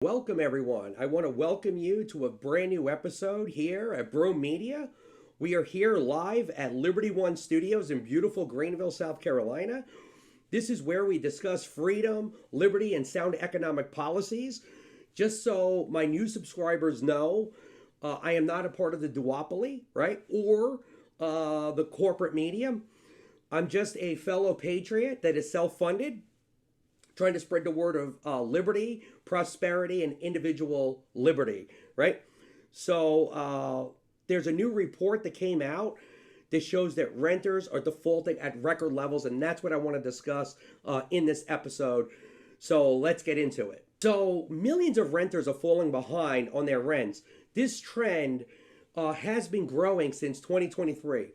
Welcome, everyone. I want to welcome you to a brand new episode here at Bro Media. We are here live at Liberty One Studios in beautiful Greenville, South Carolina. This is where we discuss freedom, liberty, and sound economic policies. Just so my new subscribers know, I am not a part of the duopoly, right? Or the corporate media. I'm just a fellow patriot that is self-funded, trying to spread the word of liberty, prosperity, and individual liberty, right? So there's a new report that came out that shows that renters are defaulting at record levels, and that's what I want to discuss in this episode. So let's get into it. So millions of renters are falling behind on their rents. This trend has been growing since 2023.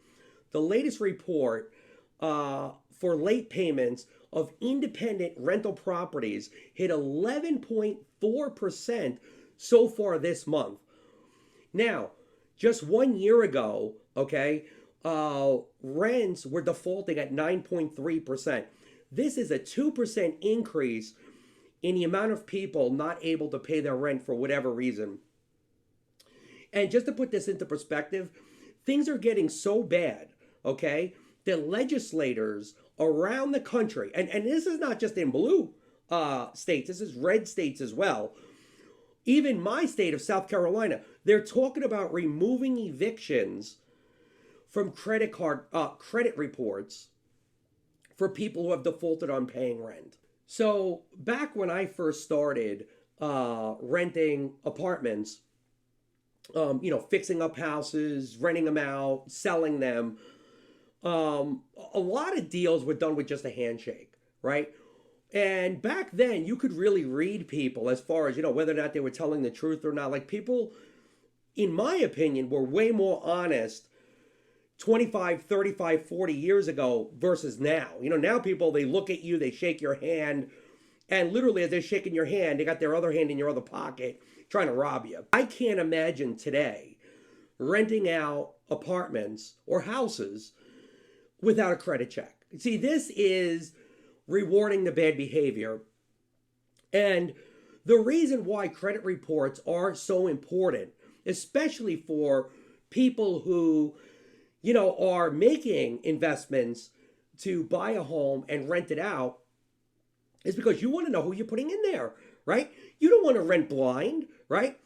The latest report for late payments of independent rental properties hit 11.4% so far this month. Now, just 1 year ago, rents were defaulting at 9.3%. This is a 2% increase in the amount of people not able to pay their rent for whatever reason. And just to put this into perspective, things are getting so bad, that legislators around the country, and this is not just in blue states, this is red states as well. Even my state of South Carolina, they're talking about removing evictions from credit reports for people who have defaulted on paying rent. So back when I first started renting apartments, fixing up houses, renting them out, selling them, a lot of deals were done with just a handshake, right? And back then, you could really read people as far as, whether or not they were telling the truth or not. Like, people, in my opinion, were way more honest 25, 35, 40 years ago versus now. Now people, they look at you, they shake your hand, and literally as they're shaking your hand, they got their other hand in your other pocket trying to rob you. I can't imagine today renting out apartments or houses without a credit check. See, this is rewarding the bad behavior. And the reason why credit reports are so important, especially for people who, are making investments to buy a home and rent it out, is because you want to know who you're putting in there, right? You don't want to rent blind, right?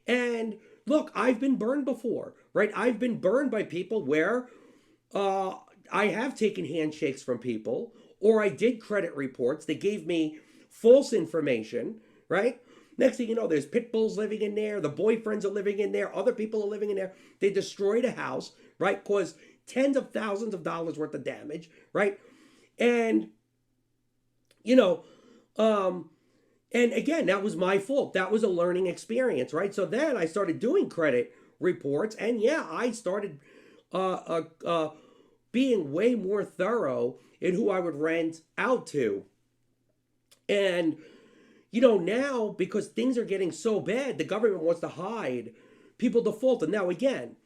And look, I've been burned before, right? I've been burned by people where I have taken handshakes from people, or I did credit reports. They gave me false information, right? Next thing you know, there's pit bulls living in there. The boyfriends are living in there. Other people are living in there. They destroyed a house, right? Caused tens of thousands of dollars worth of damage, right? And, and again, that was my fault. That was a learning experience, right? So then I started doing credit reports, and yeah, I started being way more thorough in who I would rent out to. And, now because things are getting so bad, the government wants to hide people defaulted. Now, again,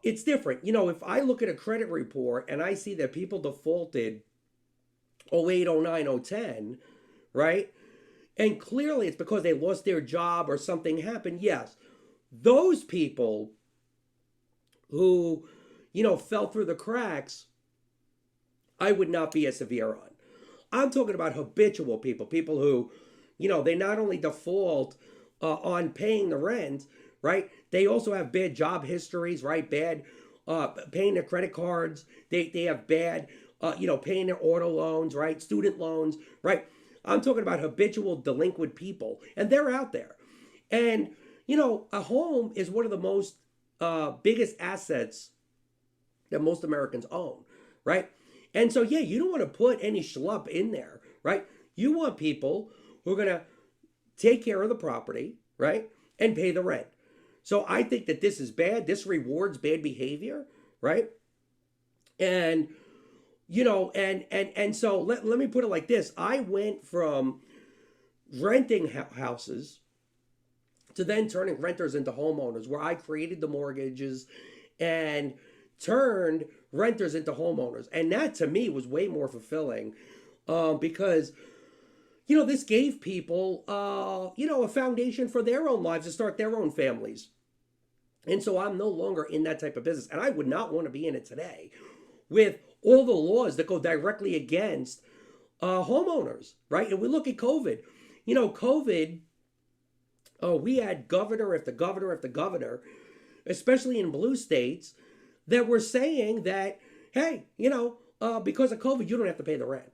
it's different. If I look at a credit report and I see that people defaulted 08, 09, 010, right? And clearly it's because they lost their job or something happened. Yes, those people who fell through the cracks, I would not be as severe on. I'm talking about habitual people who, they not only default on paying the rent, right? They also have bad job histories, right? Bad paying their credit cards. They have bad, paying their auto loans, right? Student loans, right? I'm talking about habitual delinquent people, and they're out there. And, a home is one of the most biggest assets that most Americans own, right? And so, yeah, you don't want to put any schlup in there, right? You want people who are going to take care of the property, right? And pay the rent. So I think that this is bad. This rewards bad behavior, right? And, and so let me put it like this. I went from renting houses to then turning renters into homeowners, where I created the mortgages and turned renters into homeowners. And that to me was way more fulfilling because, this gave people, a foundation for their own lives to start their own families. And so I'm no longer in that type of business. And I would not want to be in it today with all the laws that go directly against homeowners, right? And we look at COVID. COVID, we had governor after governor after governor, especially in blue states, that were saying that, hey, because of COVID, you don't have to pay the rent.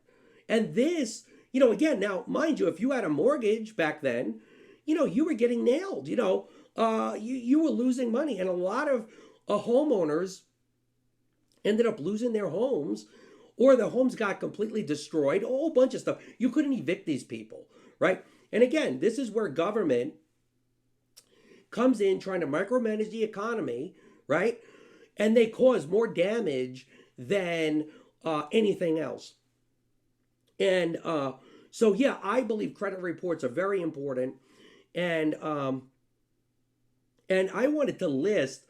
And this, again, now, mind you, if you had a mortgage back then, you were getting nailed, you were losing money. And a lot of homeowners ended up losing their homes, or the homes got completely destroyed, a whole bunch of stuff. You couldn't evict these people, right? And again, this is where government comes in trying to micromanage the economy, right? And they cause more damage than anything else. And so, yeah, I believe credit reports are very important. And I wanted to list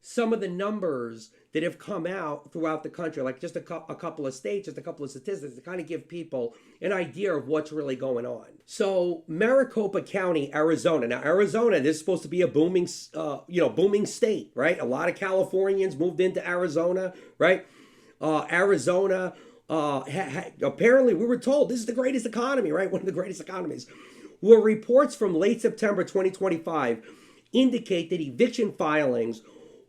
some of the numbers that have come out throughout the country, like just a couple of states, just a couple of statistics to kind of give people an idea of what's really going on. So Maricopa County, Arizona. Now, Arizona, this is supposed to be a booming state, right? A lot of Californians moved into Arizona, right? Arizona, apparently we were told this is the greatest economy, right? One of the greatest economies. Well, reports from late September 2025 indicate that eviction filings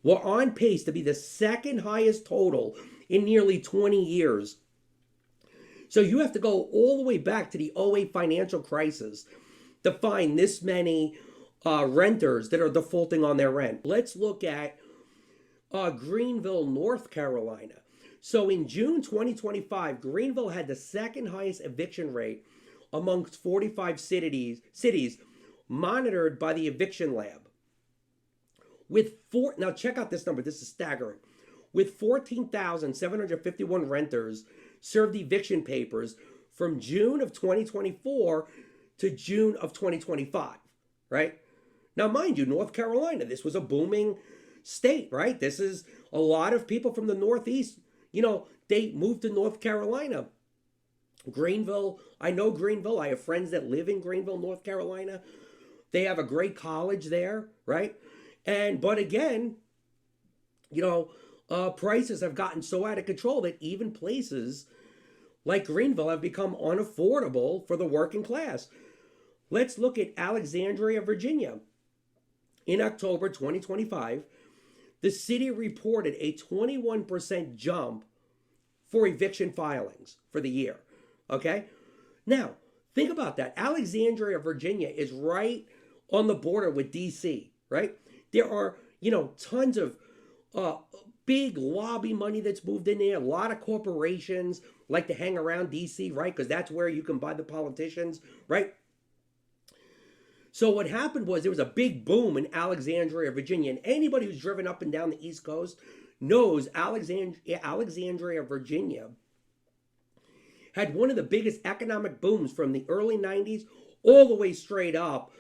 were on pace to be the second highest total in nearly 20 years. So you have to go all the way back to the '08 financial crisis to find this many renters that are defaulting on their rent. Let's look at Greenville, North Carolina. So in June 2025, Greenville had the second highest eviction rate amongst 45 cities monitored by the Eviction Lab. Now check out this number, this is staggering. With 14,751 renters served eviction papers from June of 2024 to June of 2025, right? Now, mind you, North Carolina, this was a booming state, right? This is a lot of people from the Northeast, they moved to North Carolina. Greenville, I know Greenville. I have friends that live in Greenville, North Carolina. They have a great college there, right? But again, prices have gotten so out of control that even places like Greenville have become unaffordable for the working class. Let's look at Alexandria, Virginia. In October 2025, the city reported a 21% jump for eviction filings for the year. Okay? Now, think about that. Alexandria, Virginia is right on the border with D.C., right? There are, tons of big lobby money that's moved in there. A lot of corporations like to hang around D.C., right? Because that's where you can buy the politicians, right? So what happened was there was a big boom in Alexandria, Virginia. And anybody who's driven up and down the East Coast knows Alexandria, Virginia had one of the biggest economic booms from the early 90s all the way straight up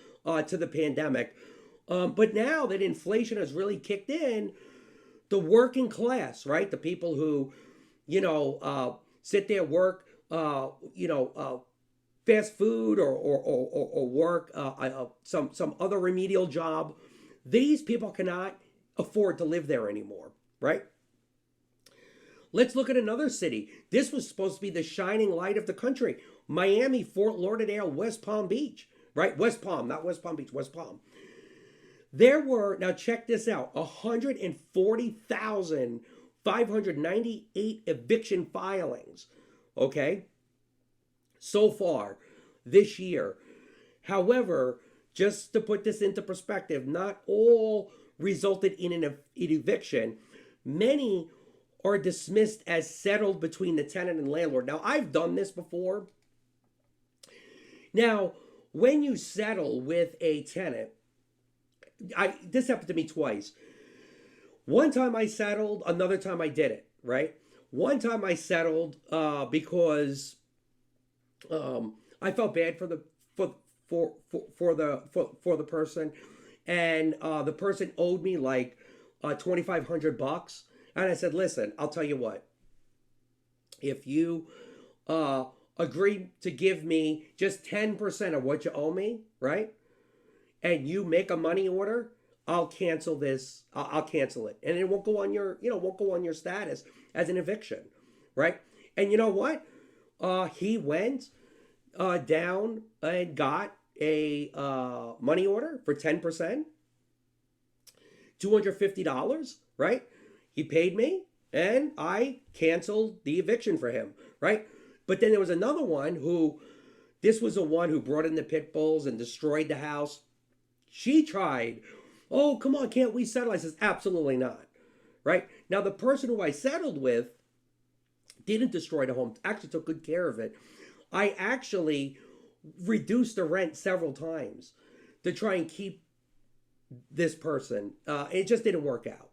to the pandemic. But now that inflation has really kicked in, the working class, right? The people who, sit there, work, fast food or work some other remedial job. These people cannot afford to live there anymore, right? Let's look at another city. This was supposed to be the shining light of the country. Miami, Fort Lauderdale, West Palm Beach, right? West Palm, not West Palm Beach, West Palm. There were, now check this out, 140,598 eviction filings, okay, so far this year. However, just to put this into perspective, not all resulted in an eviction. Many are dismissed as settled between the tenant and landlord. Now, I've done this before. Now, when you settle with a tenant, this happened to me twice. One time I settled, another time I didn't, right? One time I settled because I felt bad for the person, and the person owed me like $2,500, and I said, listen, I'll tell you what, if you are agree to give me just 10% of what you owe me, right? And you make a money order, I'll cancel this. I'll cancel it, and it won't go on your, won't go on your status as an eviction, right? And you know what? He went down and got a money order for 10%, $250, right? He paid me, and I canceled the eviction for him, right? But then there was another one this was the one who brought in the pit bulls and destroyed the house. She tried, oh, come on, can't we settle? I says, absolutely not, right? Now, the person who I settled with didn't destroy the home, actually took good care of it. I actually reduced the rent several times to try and keep this person. It just didn't work out.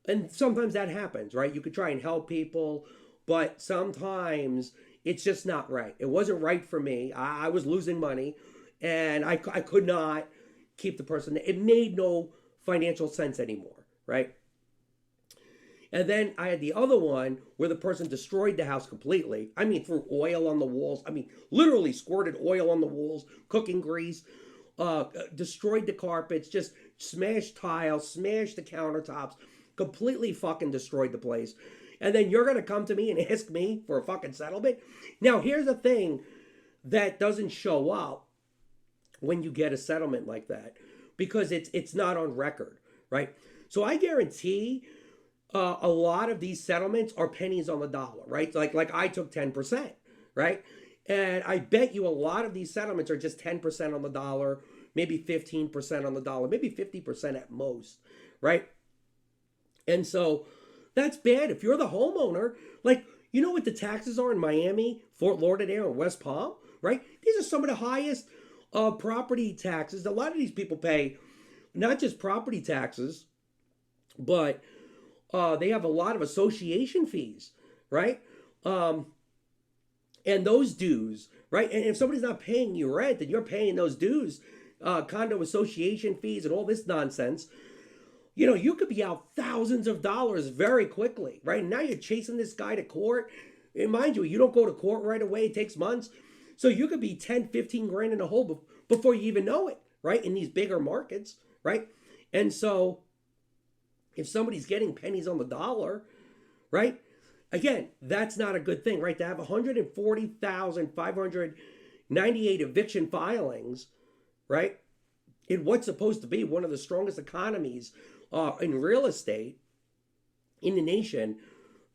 And sometimes that happens, right? You could try and help people, but sometimes it's just not right. It wasn't right for me. I was losing money, and I could not keep the person. It made no financial sense anymore, right? And then I had the other one where the person destroyed the house completely. I mean, threw oil on the walls. I mean, literally squirted oil on the walls, cooking grease, destroyed the carpets, just smashed tiles, smashed the countertops, completely fucking destroyed the place. And then you're going to come to me and ask me for a fucking settlement? Now, here's the thing that doesn't show up when you get a settlement like that, because it's not on record, right? So I guarantee a lot of these settlements are pennies on the dollar, right? Like I took 10%, right? And I bet you a lot of these settlements are just 10% on the dollar, maybe 15% on the dollar, maybe 50% at most, right? And so that's bad. If you're the homeowner, like, you know what the taxes are in Miami, Fort Lauderdale, and West Palm, right? These are some of the highest property taxes. A lot of these people pay not just property taxes, but they have a lot of association fees, right? And those dues, right? And if somebody's not paying you rent, then you're paying those dues, condo association fees and all this nonsense. You could be out thousands of dollars very quickly, right? Now you're chasing this guy to court. And mind you, you don't go to court right away. It takes months. So you could be 10, 15 grand in a hole before you even know it, right? In these bigger markets, right? And so if somebody's getting pennies on the dollar, right? Again, that's not a good thing, right? To have 140,598 eviction filings, right? In what's supposed to be one of the strongest economies in real estate in the nation,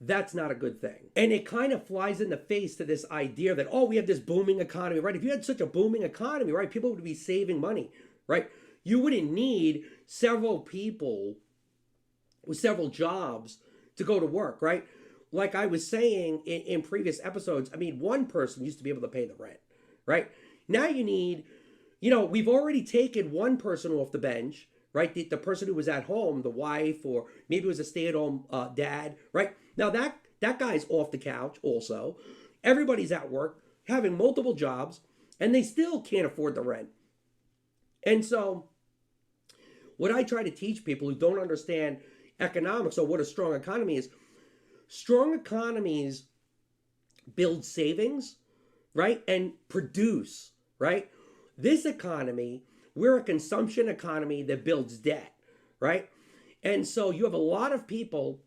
that's not a good thing. And it kind of flies in the face to this idea that, oh, we have this booming economy, right? If you had such a booming economy, right, people would be saving money, right? You wouldn't need several people with several jobs to go to work, right? Like I was saying in previous episodes, I mean, one person used to be able to pay the rent, right? Now you need, we've already taken one person off the bench, right? The person who was at home, the wife, or maybe it was a stay-at-home dad, right? Now that guy's off the couch also. Everybody's at work, having multiple jobs, and they still can't afford the rent. And so what I try to teach people who don't understand economics or what a strong economy is, strong economies build savings, right? And produce, right? This economy, we're a consumption economy that builds debt, right? And so you have a lot of people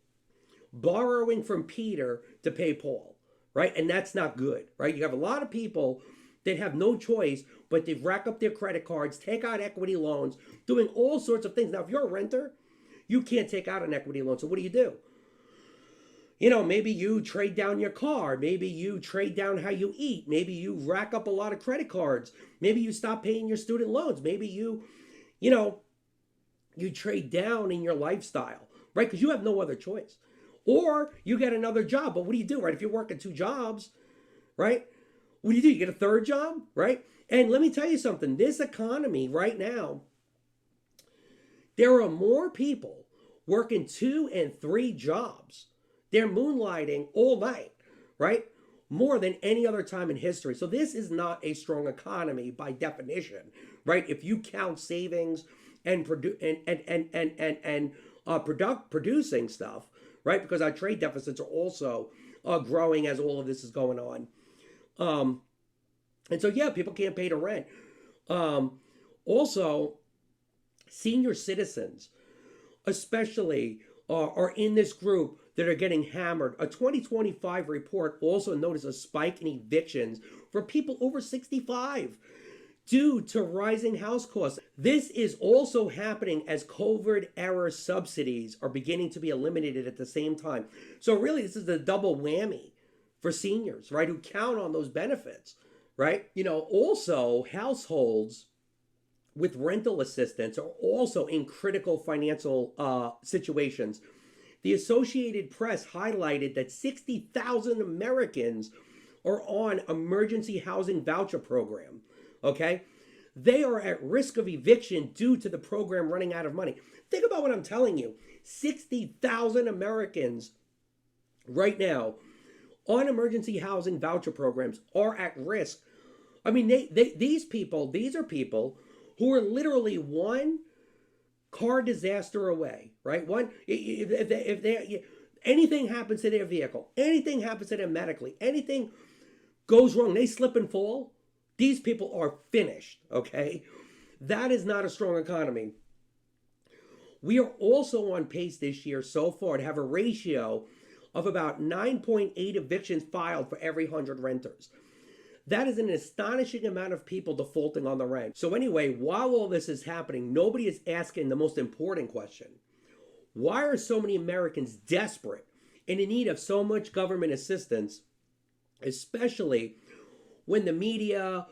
borrowing from Peter to pay Paul, right? And that's not good, right? You have a lot of people that have no choice but to rack up their credit cards, take out equity loans, doing all sorts of things. Now, if you're a renter, you can't take out an equity loan. So what do? Maybe you trade down your car. Maybe you trade down how you eat. Maybe you rack up a lot of credit cards. Maybe you stop paying your student loans. Maybe you trade down in your lifestyle, right? Because you have no other choice. Or you get another job. But what do, right? If you're working two jobs, right? What do? You get a third job, right? And let me tell you something. This economy right now, there are more people working 2 and 3 jobs. They're moonlighting all night, right? More than any other time in history. So this is not a strong economy by definition, right? If you count savings and producing stuff, right? Because our trade deficits are also growing as all of this is going on. Um, and so, yeah, people can't pay the rent. Um, Also, senior citizens, especially, are in this group that are getting hammered. A 2025 report also noticed a spike in evictions for people over 65 due to rising house costs. This is also happening as COVID era subsidies are beginning to be eliminated at the same time. So, really, this is a double whammy for seniors, right, who count on those benefits, right? Also, households with rental assistance are also in critical financial situations. The Associated Press highlighted that 60,000 Americans are on emergency housing voucher program. Okay? They are at risk of eviction due to the program running out of money. Think about what I'm telling you. 60,000 Americans right now on emergency housing voucher programs are at risk. I mean, these are people who are literally one car disaster away, right? One, if they anything happens to their vehicle, anything happens to them medically, anything goes wrong, they slip and fall, these people are finished, okay? That is not a strong economy. We are also on pace this year so far to have a ratio of about 9.8 evictions filed for every 100 renters. That is an astonishing amount of people defaulting on the rent. So anyway, while all this is happening, nobody is asking the most important question. Why are so many Americans desperate and in need of so much government assistance, especially when the media,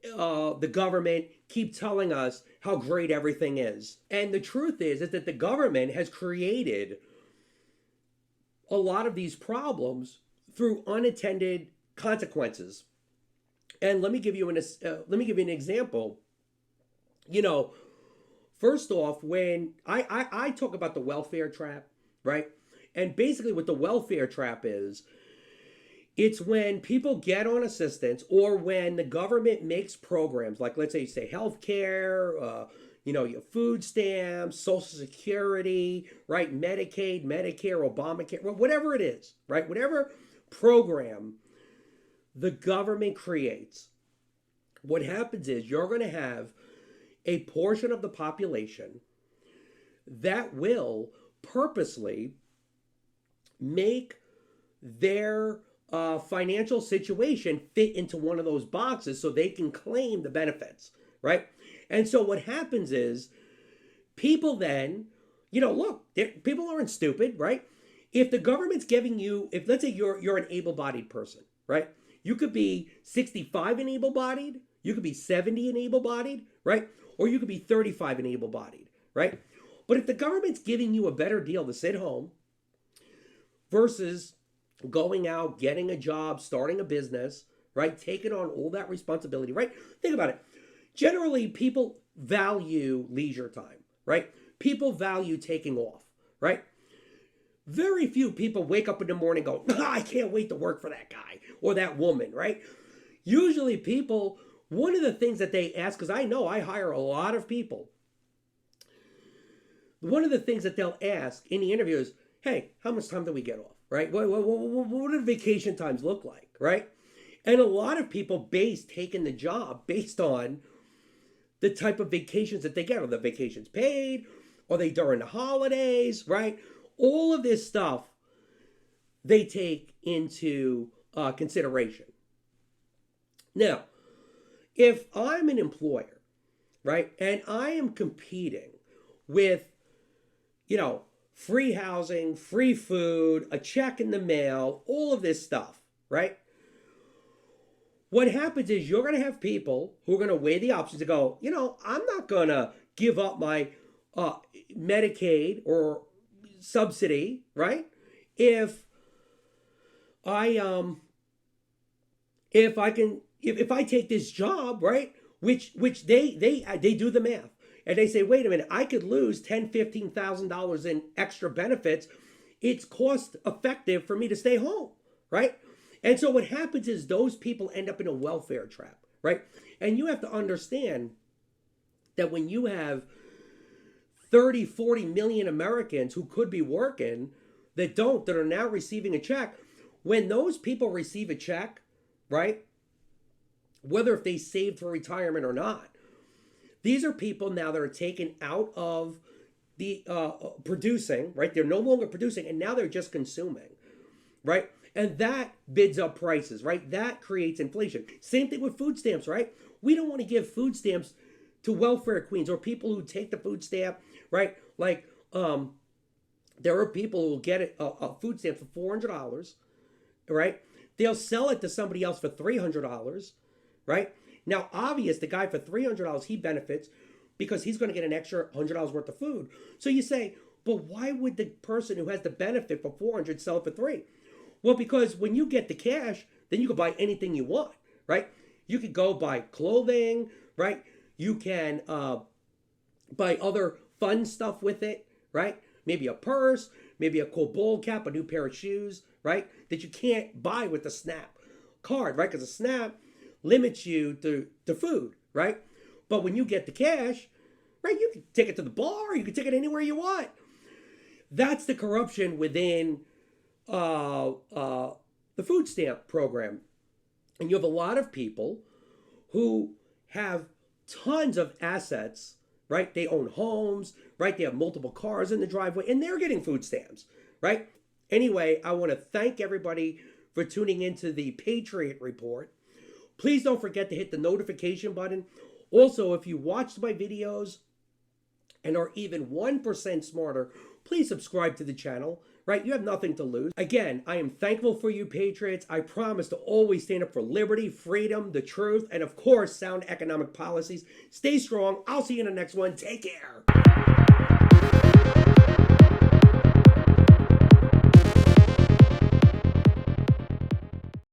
the government keep telling us how great everything is? And the truth is that the government has created a lot of these problems through unintended consequences. And let me give you an example. First off, when I talk about the welfare trap, right? And basically what the welfare trap is, it's when people get on assistance or when the government makes programs, like let's say you say healthcare, your food stamps, Social Security, right? Medicaid, Medicare, Obamacare, whatever it is, right? Whatever program the government creates, what happens is you're going to have a portion of the population that will purposely make their financial situation fit into one of those boxes so they can claim the benefits, right? And so what happens is people then, look, people aren't stupid, right? If the government's giving you, if let's say you're an able-bodied person, right? You could be 65 and able-bodied, you could be 70 and able-bodied, right? Or you could be 35 and able-bodied, right? But if the government's giving you a better deal to sit home versus going out, getting a job, starting a business, right? Taking on all that responsibility, right? Think about it. Generally, people value leisure time, right? People value taking off, right? Very few people wake up in the morning and go, I can't wait to work for that guy or that woman, right? Usually people, one of the things that they ask, because I know I hire a lot of people, one of the things that they'll ask in the interview is, hey, how much time do we get off, right? What do vacation times look like, right? And a lot of people base taking the job based on the type of vacations that they get. Are the vacations paid? Are they during the holidays, right? All of this stuff they take into consideration. Now, if I'm an employer, right, and I am competing with, free housing, free food, a check in the mail, all of this stuff, right? What happens is you're going to have people who are going to weigh the options and go, I'm not going to give up my Medicaid or subsidy, right? If I take this job, right? Which they do the math and they say, wait a minute, I could lose $10,000-$15,000 in extra benefits. It's cost effective for me to stay home, right? And so what happens is those people end up in a welfare trap, right? And you have to understand that when you have 30, 40 million Americans who could be working that are now receiving a check, when those people receive a check, right? whether if they saved for retirement or not. These are people now that are taken out of the producing, right? They're no longer producing, and now they're just consuming, right? And that bids up prices, right? That creates inflation. Same thing with food stamps, right? We don't want to give food stamps to welfare queens or people who take the food stamp, right? Like, there are people who will get a food stamp for $400, right? They'll sell it to somebody else for $300, right? Now, obvious, the guy for $300, he benefits because he's going to get an extra $100 worth of food. So you say, but why would the person who has the benefit for $400 sell it for $300? Well, because when you get the cash, then you can buy anything you want, right? You could go buy clothing, right? You can buy other fun stuff with it, right? Maybe a purse, maybe a cool bowl cap, a new pair of shoes, right? That you can't buy with the SNAP card, right? Because the SNAP limits you to food, right? But when you get the cash, right, you can take it to the bar, you can take it anywhere you want. That's the corruption within the food stamp program. And you have a lot of people who have tons of assets, right? They own homes, right? They have multiple cars in the driveway, and they're getting food stamps, right? Anyway, I want to thank everybody for tuning into the Patriot Report. Please don't forget to hit the notification button. Also, if you watched my videos and are even 1% smarter, please subscribe to the channel, right? You have nothing to lose. Again, I am thankful for you, Patriots. I promise to always stand up for liberty, freedom, the truth, and of course, sound economic policies. Stay strong. I'll see you in the next one. Take care.